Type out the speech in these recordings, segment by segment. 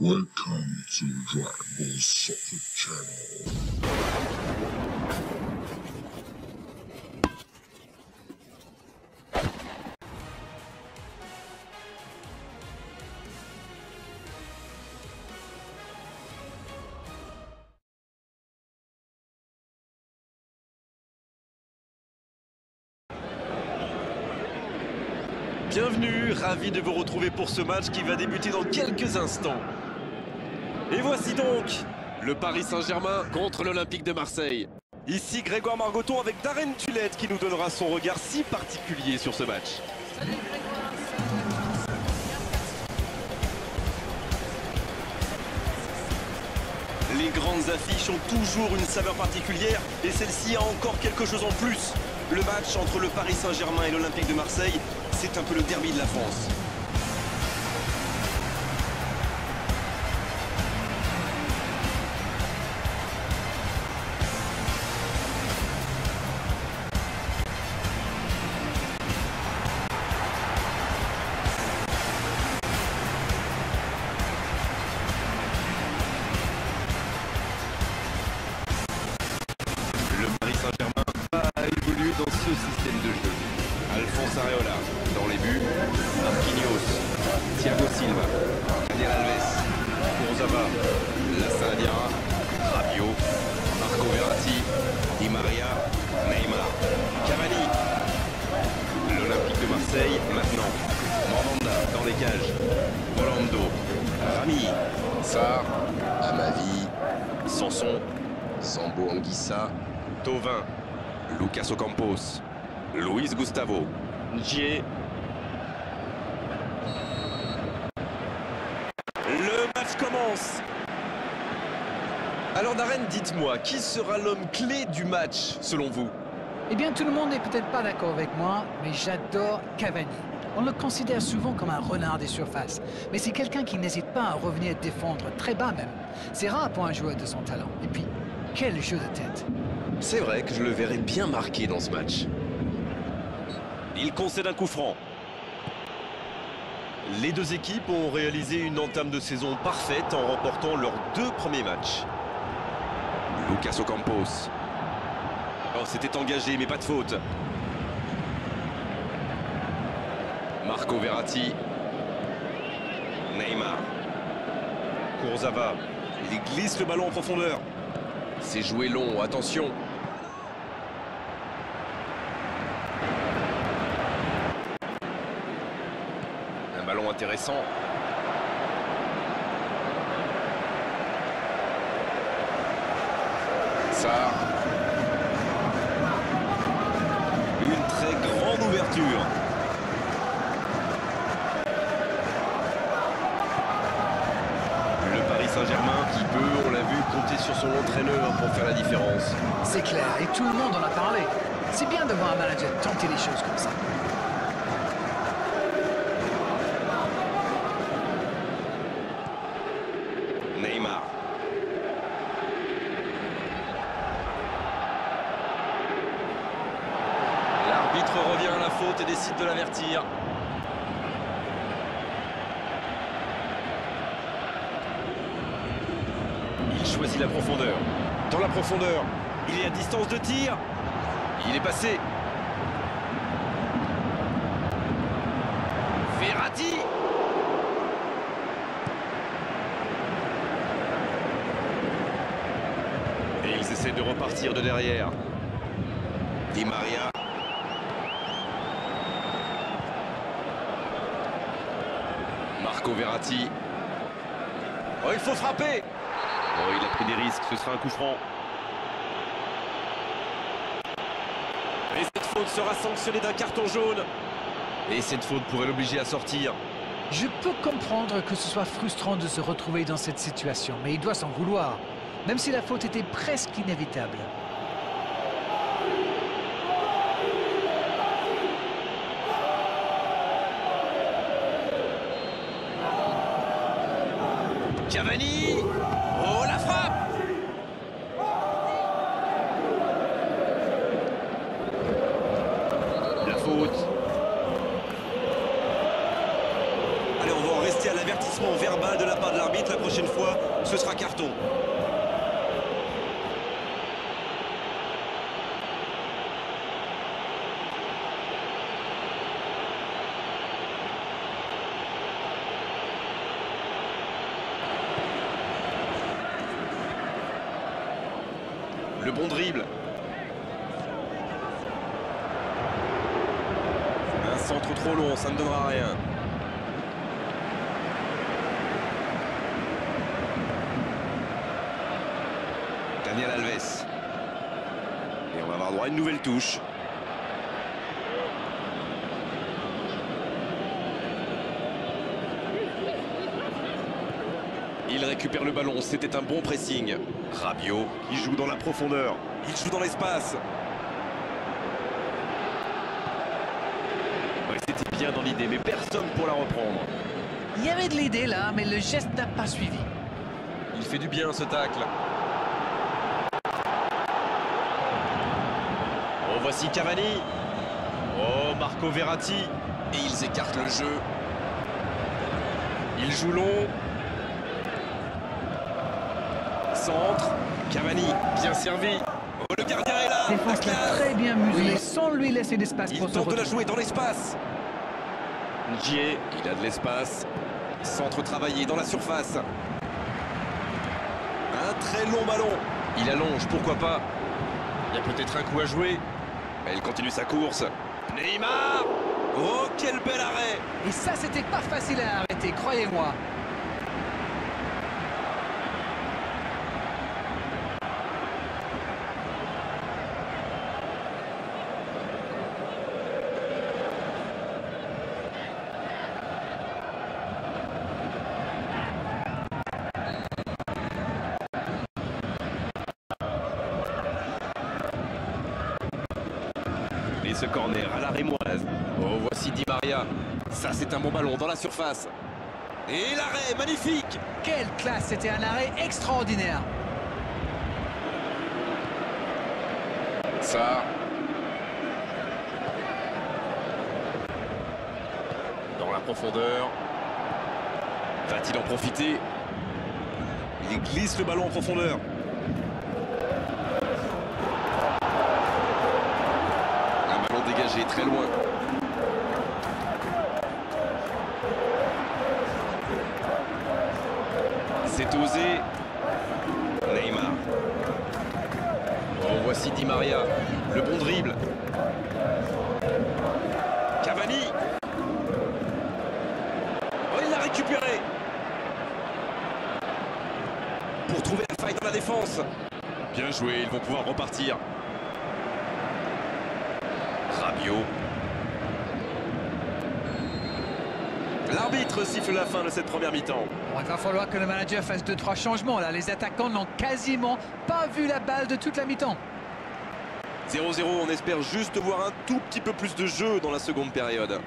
Welcome to Dragon Ball Soccer Channel. Bienvenue, ravi de vous retrouver pour ce match qui va débuter dans quelques instants. Et voici donc le Paris Saint-Germain contre l'Olympique de Marseille. Ici Grégoire Margoton avec Darren Tulette qui nous donnera son regard si particulier sur ce match. Salut Grégoire. Les grandes affiches ont toujours une saveur particulière et celle-ci a encore quelque chose en plus. Le match entre le Paris Saint-Germain et l'Olympique de Marseille, c'est un peu le derby de la France. Le Paris Saint-Germain a évolué dans ce système de jeu. Alphonse Areola dans les buts, Marquinhos, Thiago Silva, Kader Alves, Kurzawa, Lassana Diarra, Rabiot, Marco Verratti, Di Maria, Neymar, Cavani. L'Olympique de Marseille maintenant. Mandanda dans les cages. Rolando, Rami, Sarr, Amavi, Sanson, Sambo Anguissa, Thauvin, Lucas Ocampos, Luis Gustavo, Ngier. Le match commence. Alors Darren, dites-moi, qui sera l'homme clé du match selon vous? Eh bien, tout le monde n'est peut-être pas d'accord avec moi, mais j'adore Cavani. On le considère souvent comme un renard des surfaces, mais c'est quelqu'un qui n'hésite pas à revenir défendre très bas même. C'est rare pour un joueur de son talent. Et puis, quel jeu de tête! C'est vrai que je le verrai bien marqué dans ce match. Il concède un coup franc. Les deux équipes ont réalisé une entame de saison parfaite en remportant leurs deux premiers matchs. Lucas Ocampos. Oh, c'était engagé, mais pas de faute. Marco Verratti. Neymar. Kurzawa. Il glisse le ballon en profondeur. C'est joué long, attention. Un ballon intéressant. Sarr. Une très grande ouverture. Le Paris Saint-Germain qui peut, on l'a vu, compter sur son entraîneur pour faire la différence. C'est clair, et tout le monde en a parlé. C'est bien de voir un manager tenter les choses comme ça. Neymar. L'arbitre revient à la faute et décide de l'avertir. Il choisit la profondeur. Dans la profondeur, il est à distance de tir. Il est passé. Verratti. Et ils essaient de repartir de derrière. Di Maria. Marco Verratti. Oh, il faut frapper. Oh, il a pris des risques, ce sera un coup franc. Et cette faute sera sanctionnée d'un carton jaune. Et cette faute pourrait l'obliger à sortir. Je peux comprendre que ce soit frustrant de se retrouver dans cette situation, mais il doit s'en vouloir, même si la faute était presque inévitable. Cavani. Oh, la frappe. La faute. Allez, on va en rester à l'avertissement verbal de la part de l'arbitre. La prochaine prochaine fois, ce sera carton. Le bon dribble. Un centre trop long, ça ne donnera rien. Daniel Alves. Et on va avoir droit à une nouvelle touche. Il récupère le ballon, c'était un bon pressing. Rabiot, qui joue dans la profondeur. Il joue dans l'espace. Ouais, c'était bien dans l'idée, mais personne pour la reprendre. Il y avait de l'idée là, mais le geste n'a pas suivi. Il fait du bien ce tacle. Oh, voici Cavani. Oh, Marco Verratti. Et ils écartent le jeu. Il joue long. Centre. Cavani, bien servi. Oh, le gardien est là. Défense l'a très bien muselé sans lui laisser d'espace pour Il se tente de la retrouver. jouer dans l'espace. Ngier, il a de l'espace. Centre travaillé dans la surface. Un très long ballon. Il allonge, pourquoi pas. Il y a peut-être un coup à jouer. Mais il continue sa course. Neymar. Oh, quel bel arrêt. Et ça, c'était pas facile à arrêter, croyez-moi. Et ce corner à la rémoise. Oh, voici Di Maria. Ça, c'est un bon ballon dans la surface. Et l'arrêt, magnifique. Quelle classe, c'était un arrêt extraordinaire. Ça. Dans la profondeur. Va-t-il en profiter? Il glisse le ballon en profondeur. Un ballon dégagé très loin. C'est osé. Neymar. Oh, voici Di Maria. Le bon dribble. Cavani. Oh, il l'a récupéré. Pour trouver la faille dans la défense. Bien joué, ils vont pouvoir repartir. Rabiot. L'arbitre siffle la fin de cette première mi-temps. Bon, il va falloir que le manager fasse 2-3 changements là. Les attaquants n'ont quasiment pas vu la balle de toute la mi-temps. 0-0, on espère juste voir un tout petit peu plus de jeu dans la seconde période.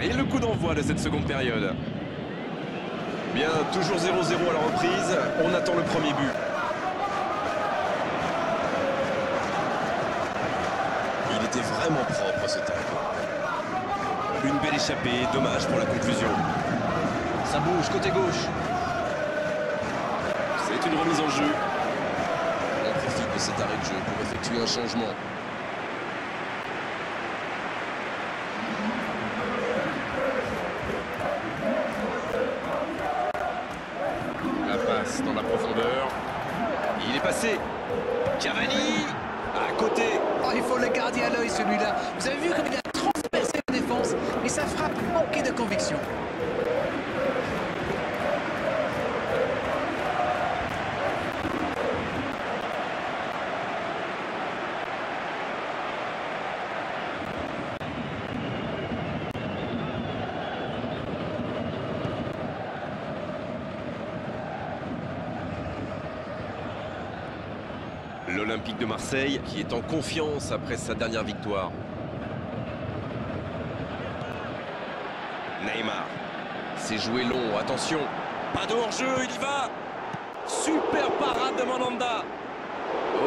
Et le coup d'envoi de cette seconde période. Bien, toujours 0-0 à la reprise. On attend le premier but. Il était vraiment propre ce tacle. Une belle échappée, dommage pour la conclusion. Ça bouge côté gauche. C'est une remise en jeu. On profite de cet arrêt de jeu pour effectuer un changement. Dans la profondeur. Il est passé. Cavani à côté. Oh, il faut le garder à l'œil celui-là. Vous avez vu comme il a transpercé la défense. Et sa frappe manquait de conviction. L'Olympique de Marseille qui est en confiance après sa dernière victoire. Neymar. C'est joué long, attention. Pas de hors-jeu, il y va. Super parade de Mandanda.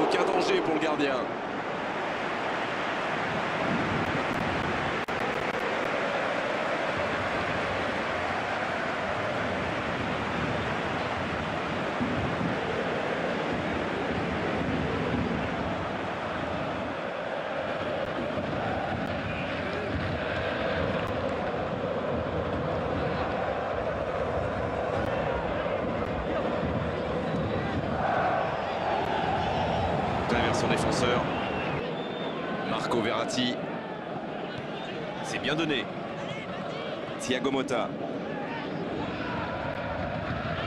Aucun danger pour le gardien. Vers son défenseur. Marco Verratti. C'est bien donné. Thiago Motta.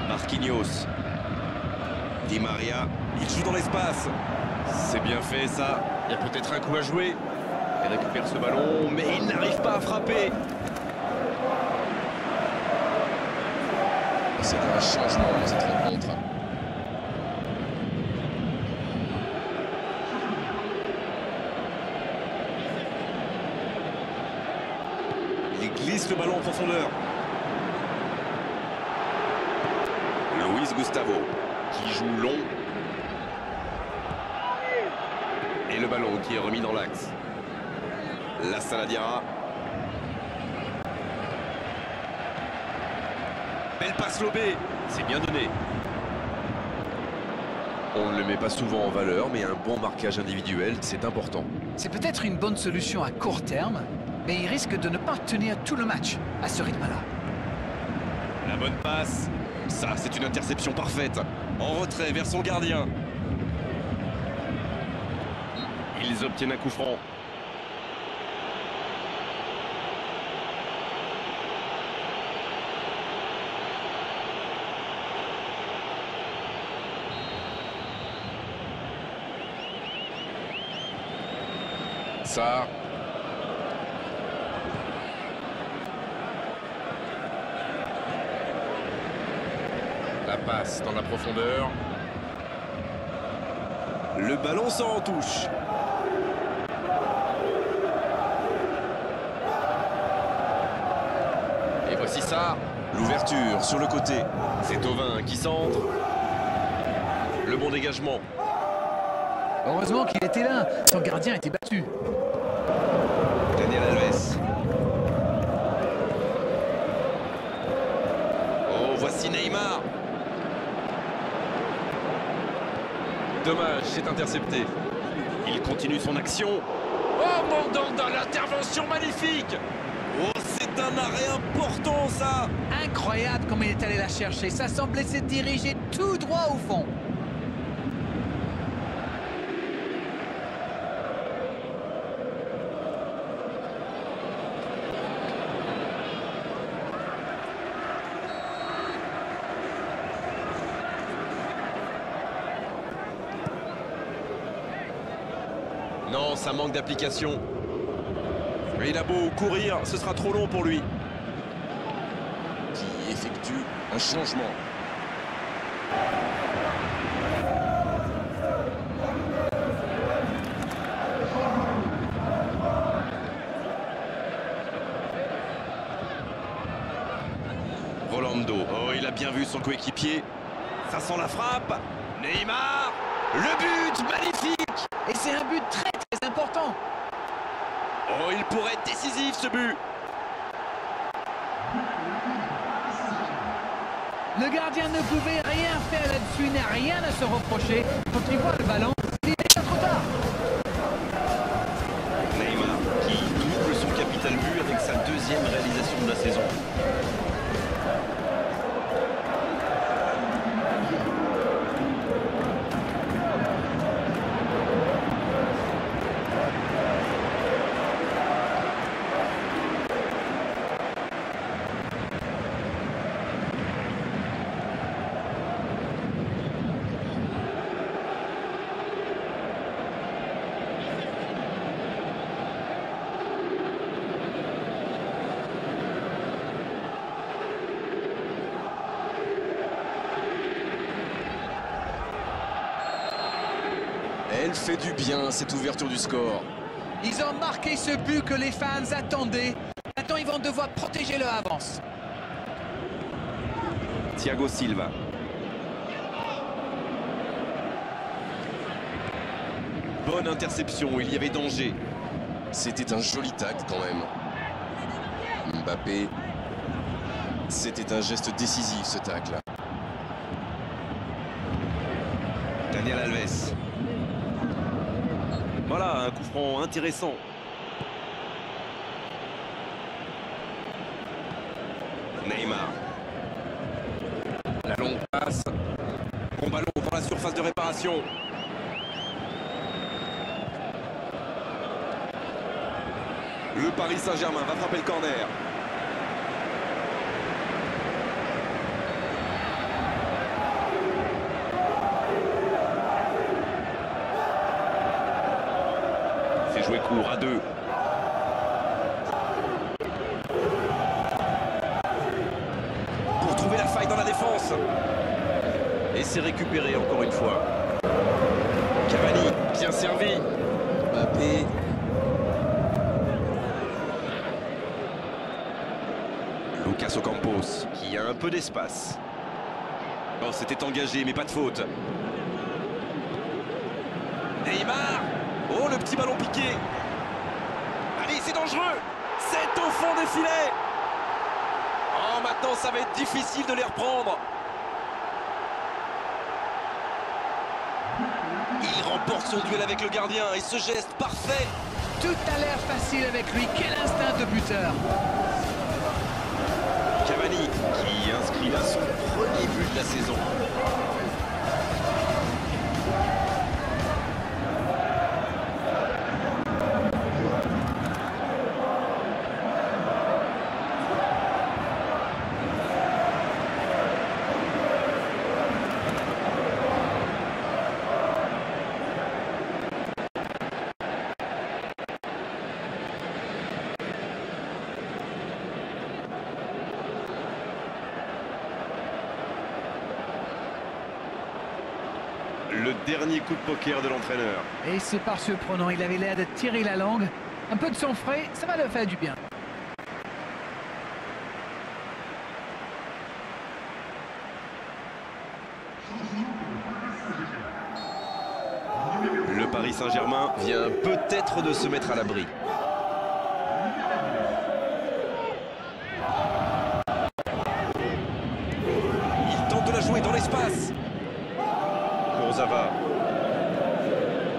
Marquinhos. Di Maria. Il joue dans l'espace. C'est bien fait ça. Il y a peut-être un coup à jouer. Il récupère ce ballon, mais il n'arrive pas à frapper. C'est un changement dans cette rencontre. Il glisse le ballon en profondeur. Luis Gustavo qui joue long. Et le ballon qui est remis dans l'axe. La Saladiara. Belle passe lobée. C'est bien donné. On ne le met pas souvent en valeur, mais un bon marquage individuel, c'est important. C'est peut-être une bonne solution à court terme, mais il risque de ne pas tenir tout le match à ce rythme-là. La bonne passe. Ça, c'est une interception parfaite. En retrait vers son gardien. Ils obtiennent un coup franc. Ça. La passe dans la profondeur. Le ballon sort en touche. Et voici ça. L'ouverture sur le côté. C'est Thauvin qui centre. Le bon dégagement. Heureusement qu'il était là, son gardien était battu. Daniel Alves. Oh, voici Neymar. Dommage, c'est intercepté. Il continue son action. Oh, Mandanda, l'intervention magnifique. Oh, c'est un arrêt important, ça. Incroyable comme il est allé la chercher. Ça semblait se diriger tout droit au fond. Non, ça manque d'application. Il a beau courir, ce sera trop long pour lui. Qui effectue un changement. Rolando, oh, il a bien vu son coéquipier. Ça sent la frappe. Neymar, le but, magnifique. Et c'est un but très très important. Oh, il pourrait être décisif ce but. Le gardien ne pouvait rien faire là-dessus, il n'a rien à se reprocher. Quand il voit le ballon, il est déjà trop tard. Neymar qui double son capital but avec sa deuxième réalisation de la saison. Elle fait du bien, cette ouverture du score. Ils ont marqué ce but que les fans attendaient. Maintenant, ils vont devoir protéger leur avance. Thiago Silva. Bonne interception, il y avait danger. C'était un joli tacle quand même. Mbappé. C'était un geste décisif ce tacle. Daniel Alves. Voilà, un coup franc intéressant. Neymar. La longue passe. Bon ballon dans la surface de réparation. Le Paris Saint-Germain va frapper le corner. C'est joué court à 2. Pour trouver la faille dans la défense. Et c'est récupéré encore une fois. Cavani, bien servi. Mbappé. Lucas Ocampos, qui a un peu d'espace. Oh, c'était engagé, mais pas de faute. Neymar. Oh, le petit ballon piqué. Allez, c'est dangereux. C'est au fond des filets. Oh, maintenant, ça va être difficile de les reprendre. Il remporte son duel avec le gardien et ce geste parfait. Tout a l'air facile avec lui. Quel instinct de buteur! Cavani qui inscrit là son premier but de la saison. Le dernier coup de poker de l'entraîneur. Et c'est par surprenant, il avait l'air de tirer la langue. Un peu de sang frais, ça va le faire du bien. Le Paris Saint-Germain vient peut-être de se mettre à l'abri. Il tente de la jouer dans l'espace. Kurzawa.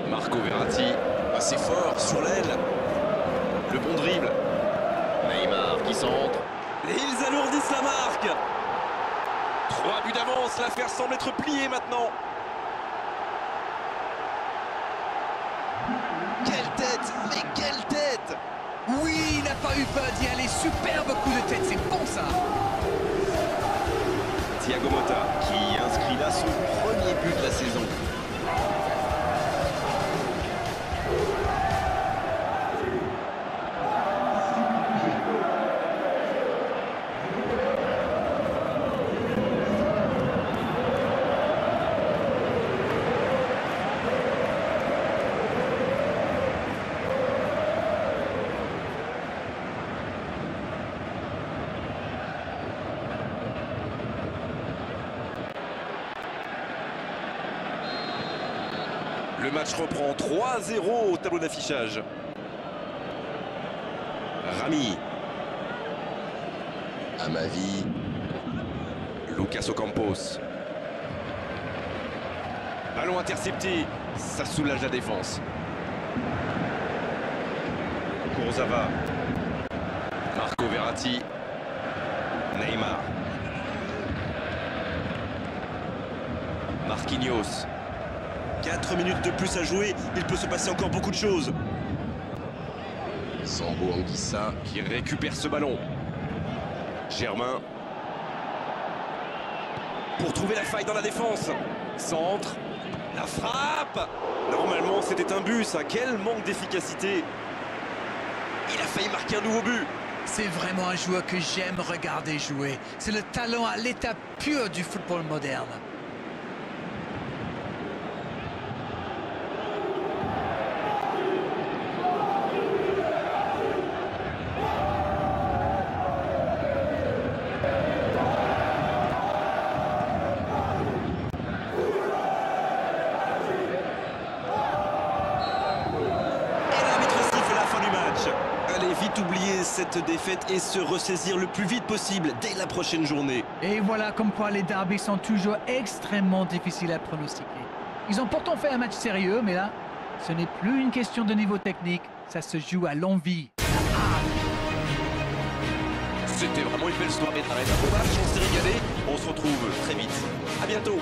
Marco Verratti. Assez fort sur l'aile. Le bon dribble. Neymar qui centre. Et ils alourdissent la marque. 3 buts d'avance, l'affaire semble être pliée maintenant. Quelle tête, mais quelle tête! Oui, il n'a pas eu peur d'y aller. Superbe coup de tête, c'est bon ça. Thiago Motta qui inscrit là son premier but de la saison. Le match reprend 3-0 au tableau d'affichage. Rami. Amavi. Lucas Ocampos. Ballon intercepté. Ça soulage la défense. Kurzawa. Marco Verratti. Neymar. Marquinhos. 4 minutes de plus à jouer, il peut se passer encore beaucoup de choses. Sambo Anguissa Qui récupère ce ballon. Germain. Pour trouver la faille dans la défense. Centre. La frappe. Normalement, c'était un but, ça. Quel manque d'efficacité. Il a failli marquer un nouveau but. C'est vraiment un joueur que j'aime regarder jouer. C'est le talent à l'état pur du football moderne. oublier cette défaite et se ressaisir le plus vite possible dès la prochaine journée. Et voilà comme quoi les derbys sont toujours extrêmement difficiles à pronostiquer. Ils ont pourtant fait un match sérieux, mais là, ce n'est plus une question de niveau technique, ça se joue à l'envie. C'était vraiment une belle soirée d'arrêt. Un beau match, on s'est régalé. On se retrouve très vite. À bientôt.